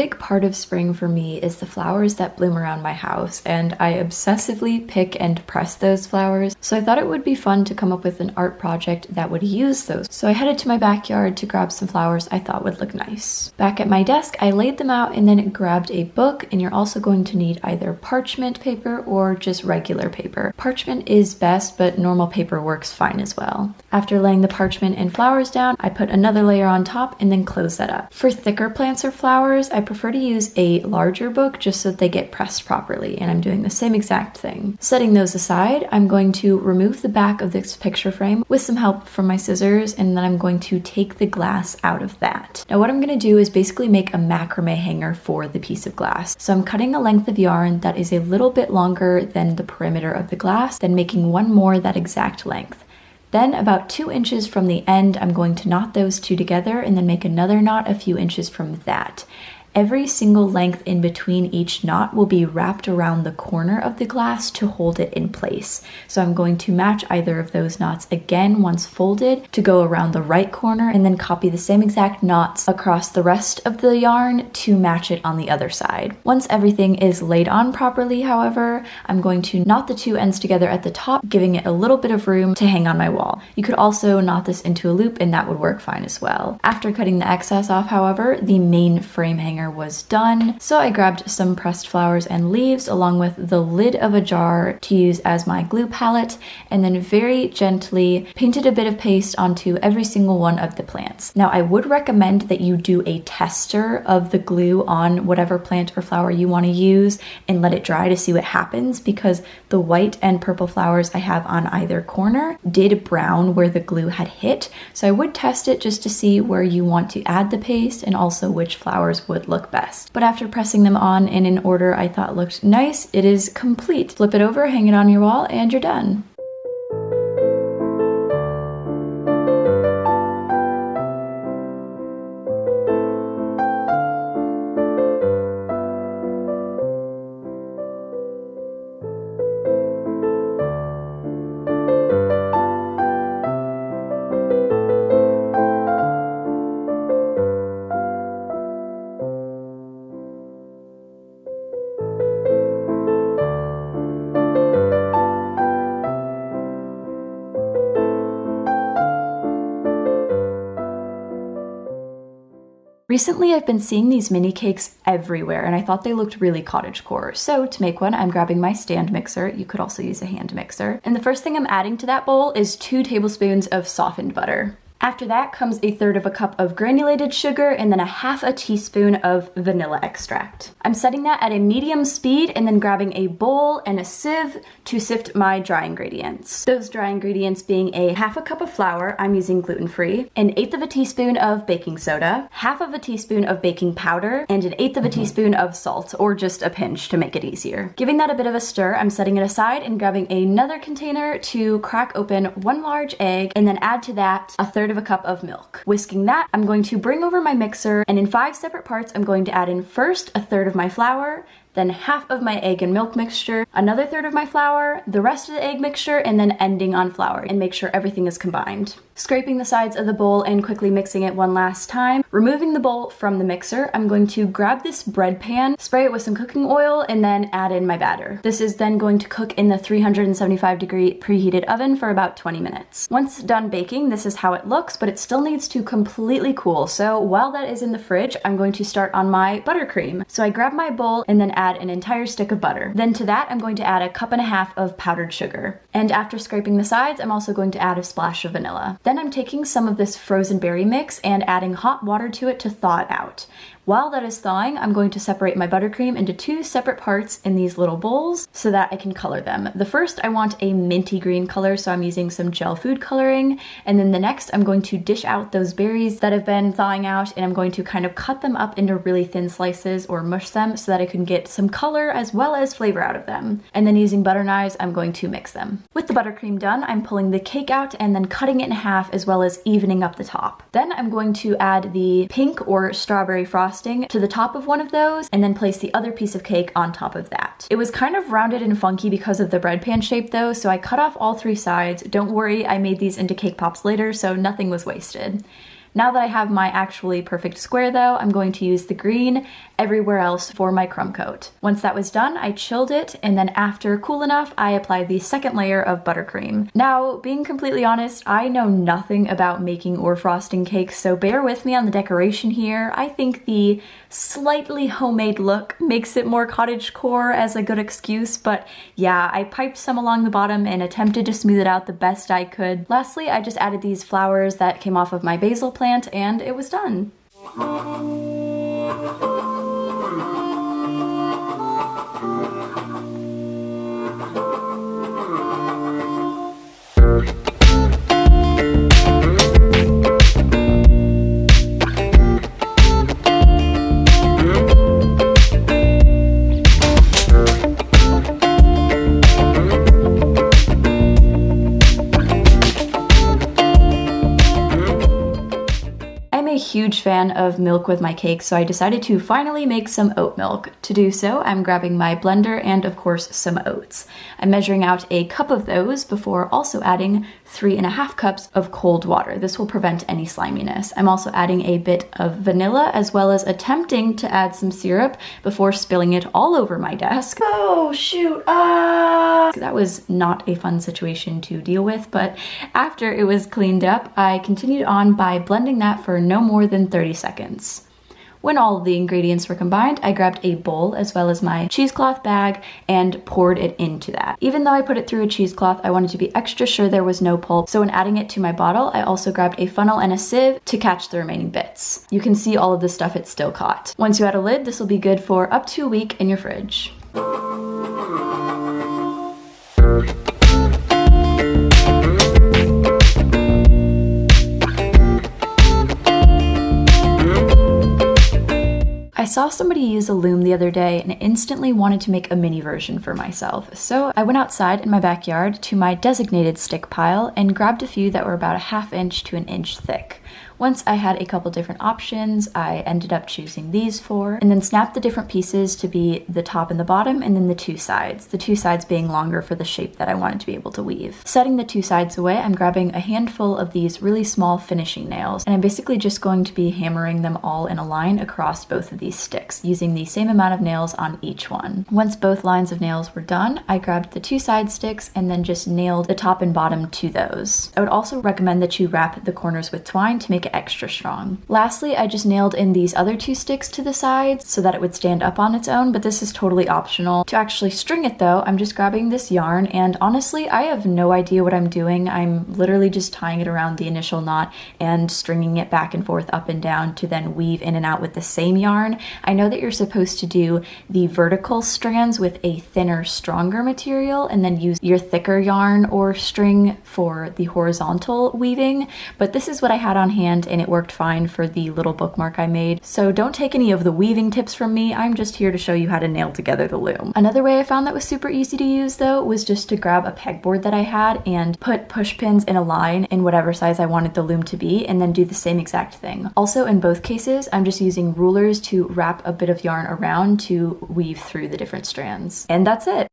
big part of spring for me is the flowers that bloom around my house, and I obsessively pick and press those flowers, so I thought it would be fun to come up with an art project that would use those. So I headed to my backyard to grab some flowers I thought would look nice. Back at my desk, I laid them out and then grabbed a book, and you're also going to need either parchment paper or just regular paper. Parchment is best, but normal paper works fine as well. After laying the parchment and flowers down, I put another layer on top and then close that up. For thicker plants or flowers, I prefer to use a larger book just so that they get pressed properly, and I'm doing the same exact thing. Setting those aside, I'm going to remove the back of this picture frame with some help from my scissors, and then I'm going to take the glass out of that. Now what I'm going to do is basically make a macrame hanger for the piece of glass. So I'm cutting a length of yarn that is a little bit longer than the perimeter of the glass, then making one more that exact length. Then about 2 inches from the end, I'm going to knot those two together and then make another knot a few inches from that. Every single length in between each knot will be wrapped around the corner of the glass to hold it in place. So I'm going to match either of those knots again once folded to go around the right corner, and then copy the same exact knots across the rest of the yarn to match it on the other side. Once everything is laid on properly, however, I'm going to knot the two ends together at the top, giving it a little bit of room to hang on my wall. You could also knot this into a loop and that would work fine as well. After cutting the excess off, however, the main frame hanger was done, so I grabbed some pressed flowers and leaves along with the lid of a jar to use as my glue palette, and then very gently painted a bit of paste onto every single one of the plants. Now I would recommend that you do a tester of the glue on whatever plant or flower you want to use and let it dry to see what happens, because the white and purple flowers I have on either corner did brown where the glue had hit, so I would test it just to see where you want to add the paste and also which flowers would look best. But after pressing them on in an order I thought looked nice, it is complete. Flip it over, hang it on your wall, and you're done. Recently, I've been seeing these mini cakes everywhere, and I thought they looked really cottagecore. So to make one, I'm grabbing my stand mixer. You could also use a hand mixer. And the first thing I'm adding to that bowl is 2 tablespoons of softened butter. After that comes 1/3 cup of granulated sugar and then 1/2 teaspoon of vanilla extract. I'm setting that at a medium speed and then grabbing a bowl and a sieve to sift my dry ingredients. Those dry ingredients being 1/2 cup of flour, I'm using gluten-free, 1/8 teaspoon of baking soda, 1/2 teaspoon of baking powder, and 1/8 teaspoon of salt, or just a pinch to make it easier. Giving that a bit of a stir, I'm setting it aside and grabbing another container to crack open 1 large egg and then add to that 1/3 cup of milk. Whisking that, I'm going to bring over my mixer, and in 5 separate parts, I'm going to add in first 1/3 of my flour, then 1/2 of my egg and milk mixture, another 1/3 of my flour, the rest of the egg mixture, and then ending on flour, and make sure everything is combined. Scraping the sides of the bowl and quickly mixing it one last time. Removing the bowl from the mixer, I'm going to grab this bread pan, spray it with some cooking oil, and then add in my batter. This is then going to cook in the 375-degree preheated oven for about 20 minutes. Once done baking, this is how it looks, but it still needs to completely cool. So while that is in the fridge, I'm going to start on my buttercream. So I grab my bowl and then add an entire stick of butter. Then to that, I'm going to add 1.5 cups of powdered sugar. And after scraping the sides, I'm also going to add a splash of vanilla. Then I'm taking some of this frozen berry mix and adding hot water to it to thaw it out. While that is thawing, I'm going to separate my buttercream into 2 separate parts in these little bowls so that I can color them. The first, I want a minty green color, so I'm using some gel food coloring. And then the next, I'm going to dish out those berries that have been thawing out, and I'm going to kind of cut them up into really thin slices or mush them so that I can get some color as well as flavor out of them. And then using butter knives, I'm going to mix them. With the buttercream done, I'm pulling the cake out and then cutting it in half as well as evening up the top. Then I'm going to add the pink or strawberry frosting to the top of one of those, and then place the other piece of cake on top of that. It was kind of rounded and funky because of the bread pan shape though, so I cut off all 3 sides. Don't worry, I made these into cake pops later, so nothing was wasted. Now that I have my actually perfect square though, I'm going to use the green everywhere else for my crumb coat. Once that was done, I chilled it, and then after cool enough, I applied the second layer of buttercream. Now, being completely honest, I know nothing about making or frosting cakes, so bear with me on the decoration here. I think the slightly homemade look makes it more cottagecore as a good excuse, but yeah, I piped some along the bottom and attempted to smooth it out the best I could. Lastly, I just added these flowers that came off of my basil plant, and it was done. Huge fan of milk with my cakes, so I decided to finally make some oat milk. To do so, I'm grabbing my blender and of course some oats. I'm measuring out a cup of those before also adding 3.5 cups of cold water. This will prevent any sliminess. I'm also adding a bit of vanilla as well as attempting to add some syrup before spilling it all over my desk. Oh shoot, That was not a fun situation to deal with, but after it was cleaned up, I continued on by blending that for no more than 30 seconds. When all of the ingredients were combined, I grabbed a bowl as well as my cheesecloth bag and poured it into that. Even though I put it through a cheesecloth, I wanted to be extra sure there was no pulp, so when adding it to my bottle, I also grabbed a funnel and a sieve to catch the remaining bits. You can see all of the stuff it still caught. Once you add a lid, this will be good for up to a week in your fridge. I saw somebody use a loom the other day and instantly wanted to make a mini version for myself, so I went outside in my backyard to my designated stick pile and grabbed a few that were about a 1/2 inch to 1 inch thick. Once I had a couple different options, I ended up choosing these 4, and then snapped the different pieces to be the top and the bottom, and then the 2 sides. The 2 sides being longer for the shape that I wanted to be able to weave. Setting the 2 sides away, I'm grabbing a handful of these really small finishing nails, and I'm basically just going to be hammering them all in a line across both of these sticks, using the same amount of nails on each one. Once both lines of nails were done, I grabbed the 2 side sticks and then just nailed the top and bottom to those. I would also recommend that you wrap the corners with twine to make it extra strong. Lastly, I just nailed in these other 2 sticks to the sides so that it would stand up on its own, but this is totally optional. To actually string it though, I'm just grabbing this yarn, and honestly, I have no idea what I'm doing. I'm literally just tying it around the initial knot and stringing it back and forth up and down to then weave in and out with the same yarn. I know that you're supposed to do the vertical strands with a thinner, stronger material and then use your thicker yarn or string for the horizontal weaving, but this is what I had on hand and it worked fine for the little bookmark I made. So don't take any of the weaving tips from me, I'm just here to show you how to nail together the loom. Another way I found that was super easy to use though was just to grab a pegboard that I had and put push pins in a line in whatever size I wanted the loom to be and then do the same exact thing. Also in both cases, I'm just using rulers to wrap a bit of yarn around to weave through the different strands. And that's it.